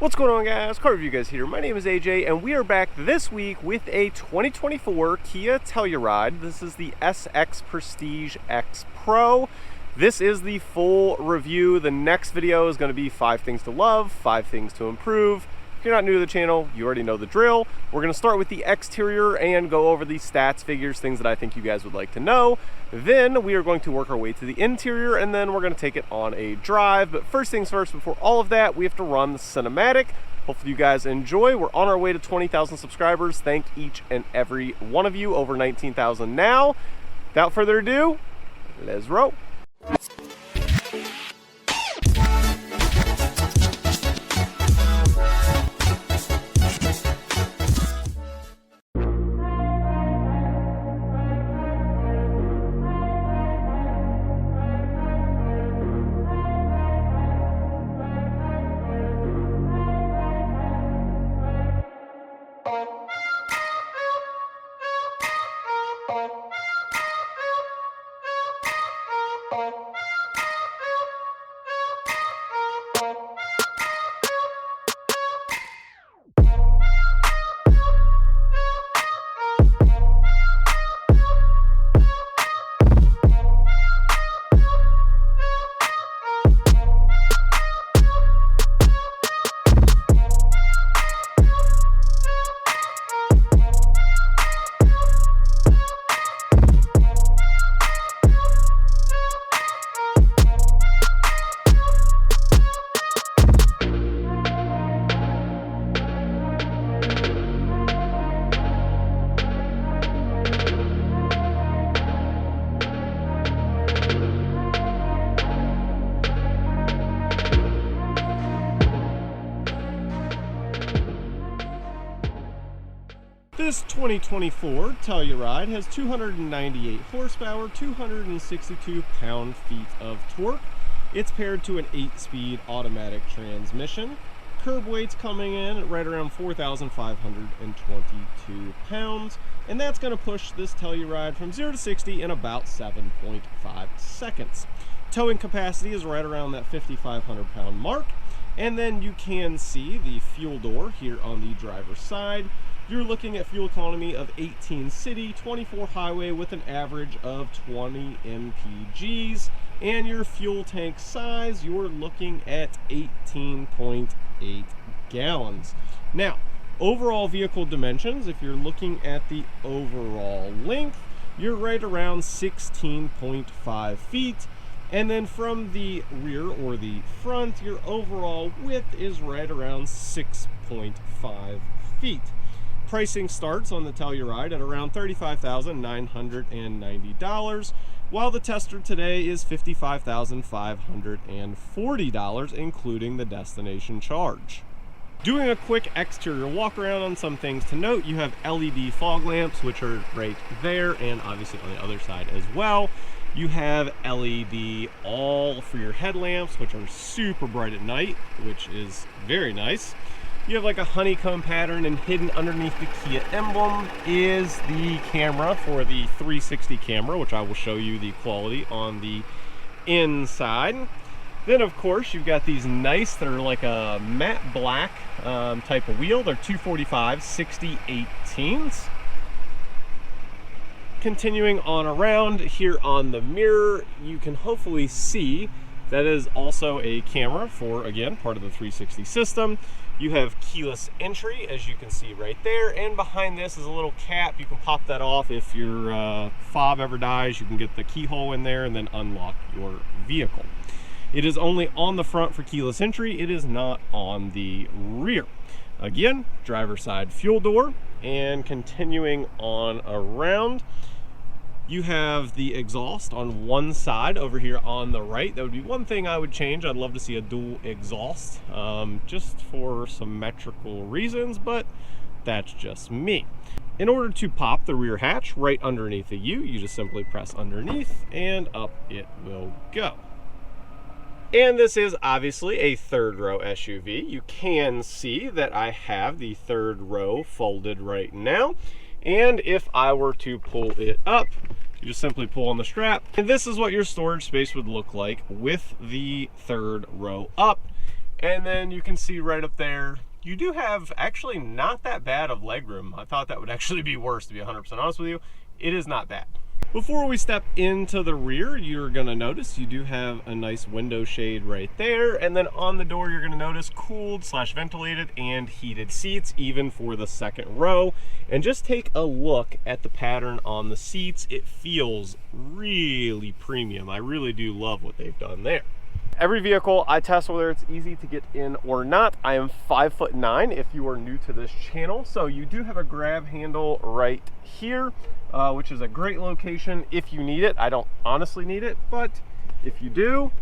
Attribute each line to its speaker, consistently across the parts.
Speaker 1: What's going on, guys? Car Review Guys here. My name is AJ and we are back this week with a 2024 Kia Telluride. This is the SX Prestige X Pro. This is the full review. The next video is going to be 5 things to love, 5 things to improve. If you're not new to the channel, you already know the drill. We're going to start with the exterior and go over the stats, figures, things that I think you guys would like to know. Then we are going to work our way to the interior and then we're going to take it on a drive. But first things first, before all of that, we have to run the cinematic. Hopefully you guys enjoy. We're on our way to 20,000 subscribers. Thank each and every one of you. Over 19,000 now. Without further ado, let's roll. This 2024 Telluride has 298 horsepower, 262 pound-feet of torque. It's paired to an 8-speed automatic transmission. Curb weight's coming in right around 4,522 pounds, and that's going to push this Telluride from 0 to 60 in about 7.5 seconds. Towing capacity is right around that 5,500 pound mark, and then you can see the fuel door here on the driver's side. You're looking at fuel economy of 18 city, 24 highway with an average of 20 mpgs. And your fuel tank size, you're looking at 18.8 gallons. Now, overall vehicle dimensions, if you're looking at the overall length, you're right around 16.5 feet. And then from the rear or the front, your overall width is right around 6.5 feet. Pricing starts on the Telluride at around $35,990, while the tester today is $55,540, including the destination charge. Doing a quick exterior walk around on some things to note, you have LED fog lamps, which are right there, and obviously on the other side as well. You have LED all for your headlamps, which are super bright at night, which is very nice. You have like a honeycomb pattern, and hidden underneath the Kia emblem is the camera for the 360 camera, which I will show you the quality on the inside. Then of course you've got these nice, that are like a matte black type of wheel. They're 245 60/18s. Continuing on around here on the mirror, you can hopefully see that is also a camera for, again, part of the 360 system. You have keyless entry, as you can see right there, and behind this is a little cap. You can pop that off. If your fob ever dies, you can get the keyhole in there and then unlock your vehicle. It is only on the front for keyless entry. It is not on the rear. Again, driver's side fuel door, and continuing on around, you have the exhaust on one side over here on the right. That would be one thing I would change. I'd love to see a dual exhaust, just for symmetrical reasons, but that's just me. In order to pop the rear hatch right underneath the U, you just simply press underneath and up it will go. And this is obviously a third row SUV. You can see that I have the third row folded right now. And if I were to pull it up, you just simply pull on the strap. And this is what your storage space would look like with the third row up. And then you can see right up there, you do have actually not that bad of legroom. I thought that would actually be worse, to be 100% honest with you. It is not bad. Before we step into the rear, you're gonna notice you do have a nice window shade right there. And then on the door, you're gonna notice cooled / ventilated and heated seats, even for the second row. And just take a look at the pattern on the seats. It feels really premium. I really do love what they've done there. Every vehicle I test, whether it's easy to get in or not. I am 5'9" if you are new to this channel. So you do have a grab handle right here, which is a great location if you need it. I don't honestly need it, but if you do.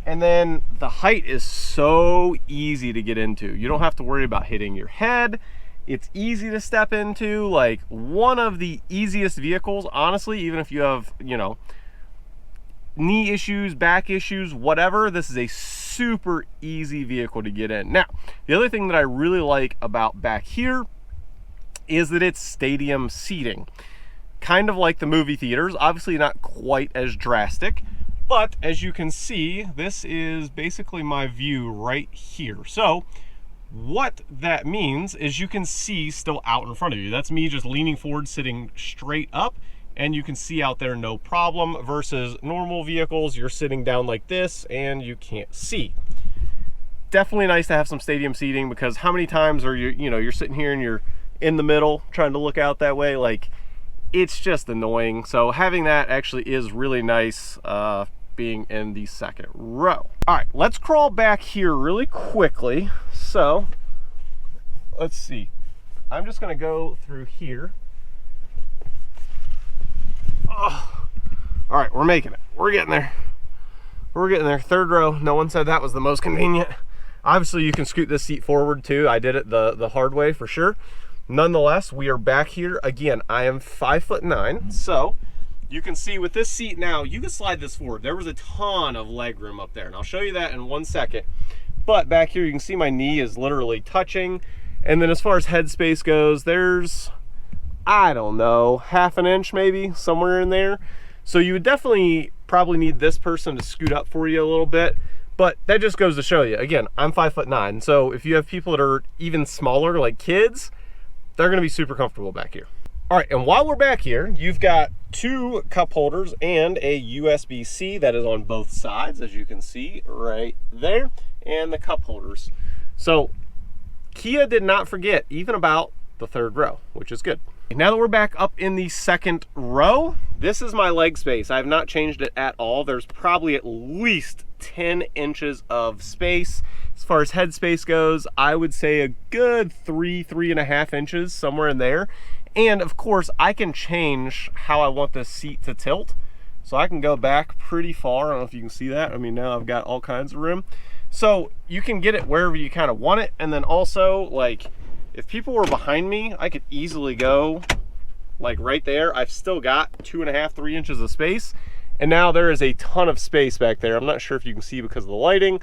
Speaker 1: And then the height is so easy to get into. You don't have to worry about hitting your head. It's easy to step into, like one of the easiest vehicles, honestly, even if you have, you know, knee issues, back issues, whatever. This is a super easy vehicle to get in. Now, the other thing that I really like about back here is that it's stadium seating. Kind of like the movie theaters, obviously not quite as drastic, but as you can see, this is basically my view right here. So what that means is you can see still out in front of you. That's me just leaning forward, sitting straight up, and you can see out there no problem, versus normal vehicles, you're sitting down like this and you can't see. Definitely nice to have some stadium seating, because how many times are you're sitting here and you're in the middle trying to look out that way? Like, it's just annoying. So having that actually is really nice, being in the second row. All right, let's crawl back here really quickly. So let's see, I'm just gonna go through here. Oh. All right, we're making it. We're getting there. We're getting there. Third row. No one said that was the most convenient. Obviously, you can scoot this seat forward too. I did it the hard way for sure. Nonetheless, we are back here. Again, I am 5'9", so you can see with this seat now, you can slide this forward. There was a ton of leg room up there, and I'll show you that in 1 second. But back here, you can see my knee is literally touching. And then as far as headspace goes, there's, I don't know, half an inch maybe, somewhere in there. So you would definitely probably need this person to scoot up for you a little bit. But that just goes to show you, again, I'm 5'9", so if you have people that are even smaller, like kids, they're gonna be super comfortable back here. All right, and while we're back here, you've got 2 cup holders and a USB-C that is on both sides, as you can see right there, and the cup holders. So Kia did not forget even about the third row, which is good. Now that we're back up in the second row, this is my leg space. I have not changed it at all. There's probably at least 10 inches of space. As far as head space goes, I would say a good 3.5 inches, somewhere in there. And of course, I can change how I want this seat to tilt. So I can go back pretty far. I don't know if you can see that. I mean, now I've got all kinds of room. So you can get it wherever you kind of want it. And then also, like, if people were behind me, I could easily go like right there. I've still got 2.5, 3 inches of space. And now there is a ton of space back there. I'm not sure if you can see because of the lighting.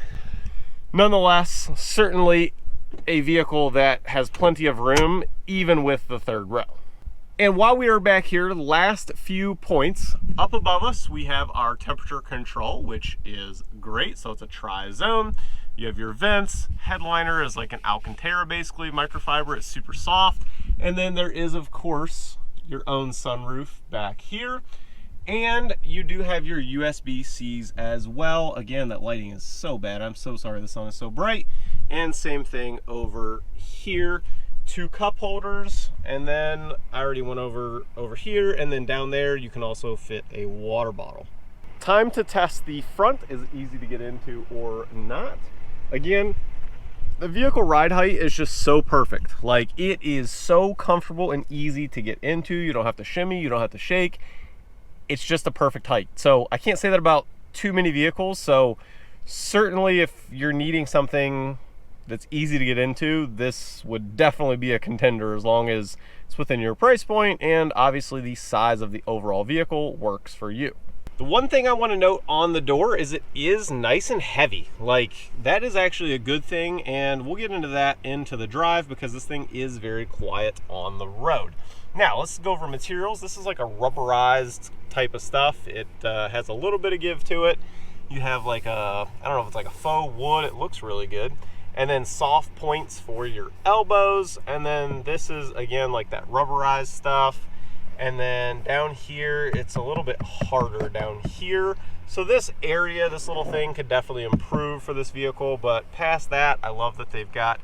Speaker 1: Nonetheless, certainly a vehicle that has plenty of room, even with the third row. And while we are back here, last few points, up above us, we have our temperature control, which is great. So it's a tri-zone. You have your vents. Headliner is like an Alcantara, basically, microfiber. It's super soft. And then there is, of course, your own sunroof back here. And you do have your USB-Cs as well. Again, that lighting is so bad. I'm so sorry the sun is so bright. And same thing over here. 2 cup holders, and then I already went over here, and then down there you can also fit a water bottle. Time to test the front. Is it easy to get into or not? Again, the vehicle ride height is just so perfect. Like, it is so comfortable and easy to get into. You don't have to shimmy, you don't have to shake. It's just a perfect height. So I can't say that about too many vehicles. So certainly if you're needing something that's easy to get into, this would definitely be a contender, as long as it's within your price point and obviously the size of the overall vehicle works for you. The one thing I want to note on the door is it is nice and heavy. Like, that is actually a good thing, and we'll get into that into the drive because this thing is very quiet on the road. Now let's go over materials. This is like a rubberized type of stuff. It has a little bit of give to it. You have like a, I don't know if it's like a faux wood. It looks really good. and then soft points for your elbows. And then this is, again, like that rubberized stuff. And then down here, it's a little bit harder down here. So this area, this little thing could definitely improve for this vehicle, but past that, I love that they've got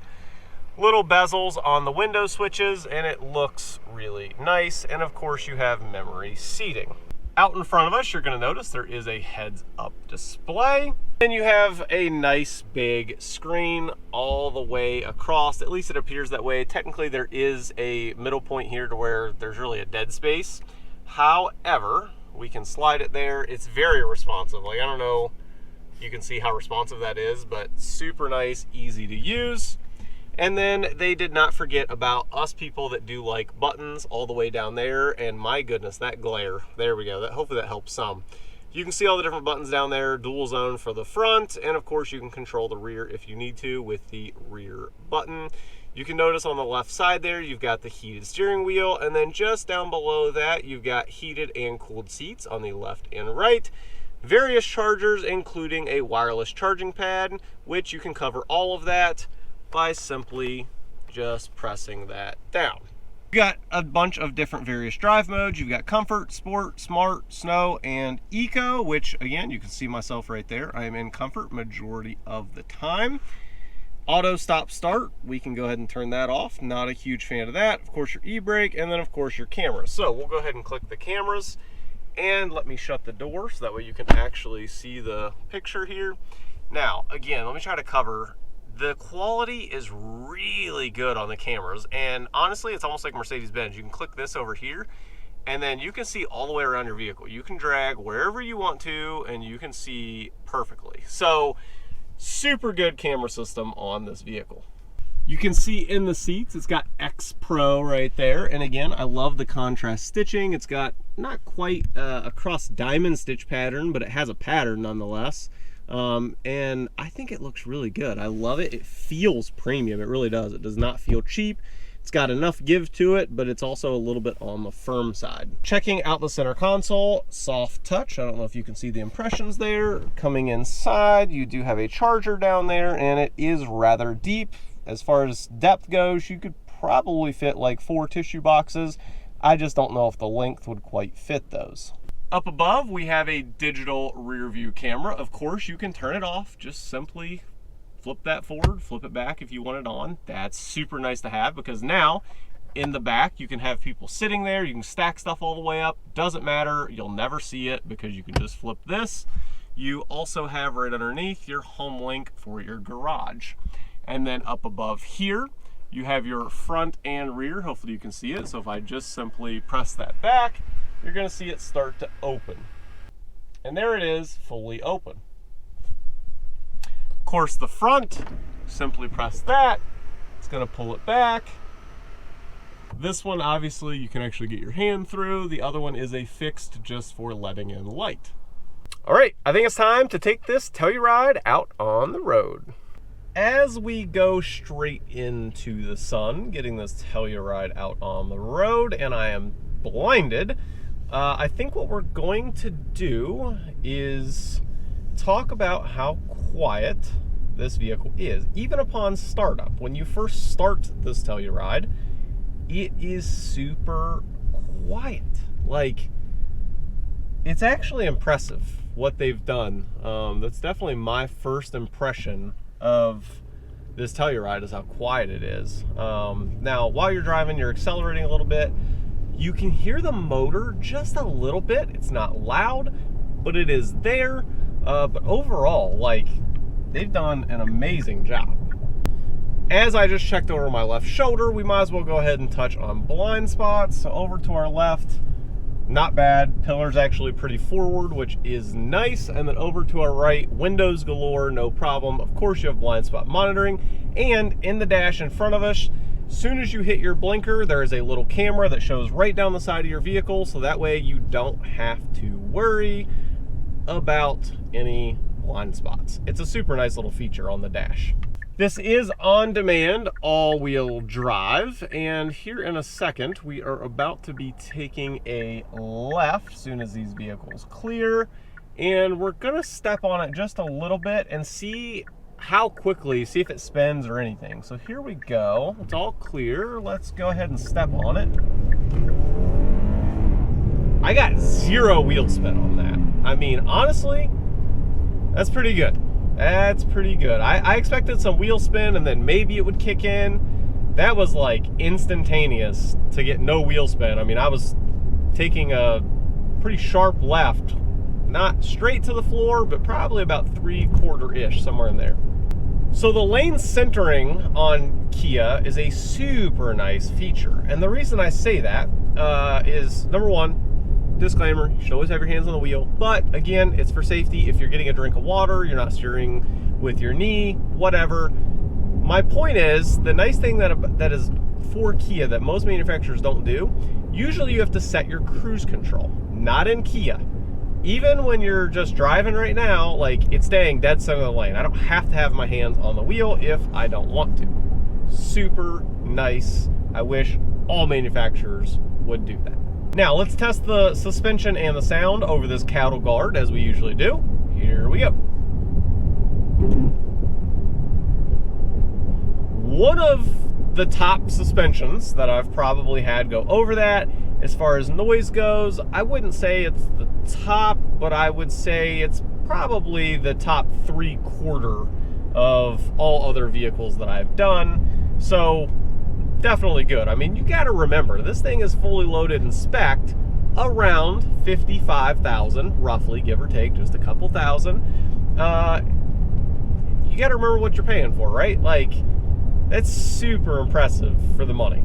Speaker 1: little bezels on the window switches, and it looks really nice. And of course, you have memory seating. Out in front of us, you're going to notice there is a heads-up display. And you have a nice big screen all the way across. At least it appears that way. Technically, there is a middle point here to where there's really a dead space. However, we can slide it there. It's very responsive. Like, I don't know if you can see how responsive that is, but super nice, easy to use. And then they did not forget about us people that do like buttons all the way down there. And my goodness, that glare. There we go. Hopefully that helps some. You can see all the different buttons down there. Dual zone for the front. And of course, you can control the rear if you need to with the rear button. You can notice on the left side there, you've got the heated steering wheel. And then just down below that, you've got heated and cooled seats on the left and right. Various chargers, including a wireless charging pad, which you can cover all of that by simply just pressing that down. You've got a bunch of different various drive modes. You've got comfort, sport, smart, snow, and eco, which again, you can see myself right there. I am in comfort majority of the time. Auto stop start, we can go ahead and turn that off. Not a huge fan of that. Of course, your e-brake, and then of course your cameras. So we'll go ahead and click the cameras, and let me shut the door so that way you can actually see the picture here. Now, again, let me try to cover. The quality is really good on the cameras, and honestly, it's almost like Mercedes-Benz. You can click this over here, and then you can see all the way around your vehicle. You can drag wherever you want to, and you can see perfectly. So, super good camera system on this vehicle. You can see in the seats, it's got X Pro right there. And again, I love the contrast stitching. It's got not quite a cross diamond stitch pattern, but it has a pattern nonetheless. And I think it looks really good. I love it. It feels premium. It really does. It does not feel cheap. It's got enough give to it, but it's also a little bit on the firm side. Checking out the center console, soft touch. I don't know if you can see the impressions there. Coming inside, you do have a charger down there, and it is rather deep. As far as depth goes, you could probably fit like 4 tissue boxes. I just don't know if the length would quite fit those. Up above, we have a digital rear view camera. Of course, you can turn it off. Just simply flip that forward, flip it back if you want it on. That's super nice to have, because now in the back, you can have people sitting there. You can stack stuff all the way up. Doesn't matter. You'll never see it because you can just flip this. You also have right underneath your home link for your garage. And then up above here, you have your front and rear. Hopefully you can see it. So if I just simply press that back, you're going to see it start to open. And there it is, fully open. Of course, the front, simply press that. It's going to pull it back. This one, obviously, you can actually get your hand through. The other one is a fixed just for letting in light. All right, I think it's time to take this Telluride out on the road. As we go straight into the sun, getting this Telluride out on the road, and I am blinded, I think what we're going to do is talk about how quiet this vehicle is. Even upon startup, when you first start this Telluride, it is super quiet. Like, it's actually impressive what they've done. That's definitely my first impression of this Telluride, is how quiet it is. Now, while you're driving, you're accelerating a little bit. You can hear the motor just a little bit. It's not loud, but it is there. But overall, like, they've done an amazing job. As I just checked over my left shoulder, we might as well go ahead and touch on blind spots. So over to our left, not bad. Pillar's actually pretty forward, which is nice. And then over to our right, windows galore, no problem. Of course, you have blind spot monitoring. And in the dash in front of us, as soon as you hit your blinker, there is a little camera that shows right down the side of your vehicle, so that way you don't have to worry about any blind spots. It's a super nice little feature on the dash. This is on-demand all-wheel drive, and here in a second, we are about to be taking a left as soon as these vehicles clear, and we're gonna step on it just a little bit and see how quickly, see if it spins or anything. So here we go. It's all clear. Let's go ahead and step on it. I got 0 wheel spin on that. I mean, honestly, that's pretty good. That's pretty good. I expected some wheel spin and then maybe it would kick in. That was like instantaneous to get no wheel spin. I mean, I was taking a pretty sharp left, not straight to the floor, but probably about 3/4-ish, somewhere in there. So the lane centering on Kia is a super nice feature. And the reason I say that is, number one, disclaimer, you should always have your hands on the wheel. But again, it's for safety. If you're getting a drink of water, you're not steering with your knee, whatever. My point is, the nice thing that is for Kia that most manufacturers don't do, usually you have to set your cruise control. Not in Kia. Even when you're just driving right now, like, it's staying dead center of the lane. I don't have to have my hands on the wheel if I don't want to. Super nice. I wish all manufacturers would do that. Now, let's test the suspension and the sound over this cattle guard, as we usually do. Here we go. One of the top suspensions that I've probably had go over that. As far as noise goes, I wouldn't say it's the top, but I would say it's probably the top 3/4 of all other vehicles that I've done. So definitely good. I mean, you got to remember, this thing is fully loaded and spec'd around 55,000, roughly, give or take, just a couple thousand. You got to remember what you're paying for, right? Like, that's super impressive for the money.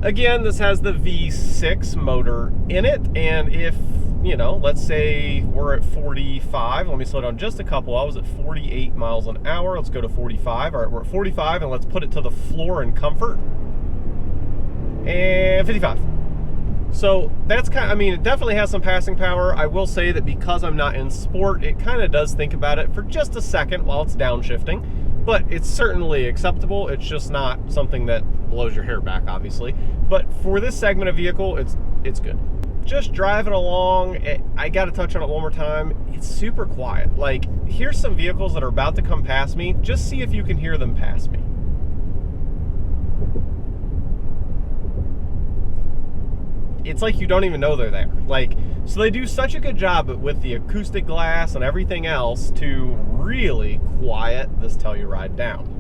Speaker 1: Again, this has the V6 motor in it, and if, you know, let's say we're at 45, let me slow down just a couple. I was at 48 miles an hour. Let's go to 45. All right, we're at 45, and let's put it to the floor in comfort. And 55. So that's kind of, I mean, it definitely has some passing power. I will say that because I'm not in sport, it kind of does think about it for just a second while it's downshifting. But it's certainly acceptable. It's just not something that blows your hair back, obviously. But for this segment of vehicle, it's good. Just driving along, I got to touch on it one more time. It's super quiet. Like, here's some vehicles that are about to come past me. Just see if you can hear them pass me. It's like you don't even know they're there. Like, so they do such a good job with the acoustic glass and everything else to really quiet this Telluride down.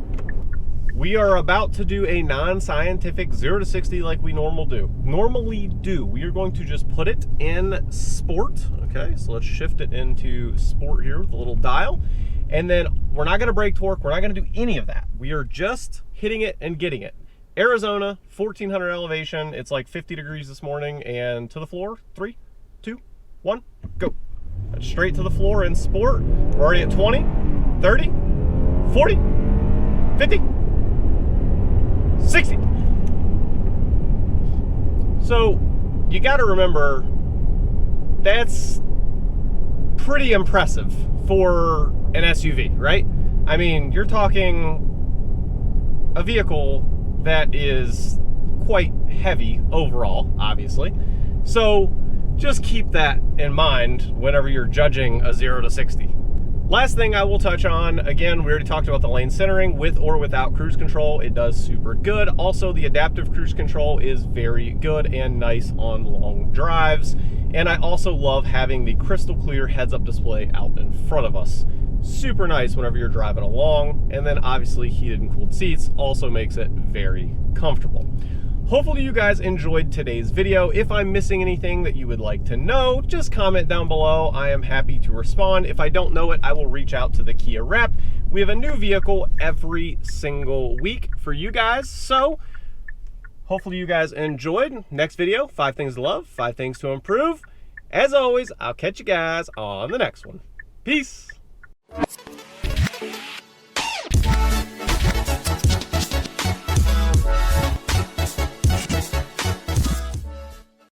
Speaker 1: We are about to do a non-scientific 0 to 60 like we normally do. We are going to just put it in sport. Okay, so let's shift it into sport here with a little dial. And then we're not gonna brake torque. We're not gonna do any of that. We are just hitting it and getting it. Arizona, 1400 elevation. It's like 50 degrees this morning, and to the floor. 3, 2, 1, go. That's straight to the floor in sport. We're already at 20, 30, 40, 50, 60. So you got to remember, that's pretty impressive for an SUV, right? I mean, you're talking a vehicle that is quite heavy overall, obviously. So just keep that in mind whenever you're judging a 0 to 60. Last thing I will touch on, again, we already talked about the lane centering. With or without cruise control, it does super good. Also, the adaptive cruise control is very good and nice on long drives. And I also love having the crystal clear heads-up display out in front of us. Super nice whenever you're driving along. And then obviously heated and cooled seats also makes it very comfortable. Hopefully you guys enjoyed today's video. If I'm missing anything that you would like to know, just comment down below. I am happy to respond. If I don't know it, I will reach out to the Kia rep. We have a new vehicle every single week for you guys. So hopefully you guys enjoyed. Next video, 5 things to love, 5 things to improve. As always, I'll catch you guys on the next one. Peace.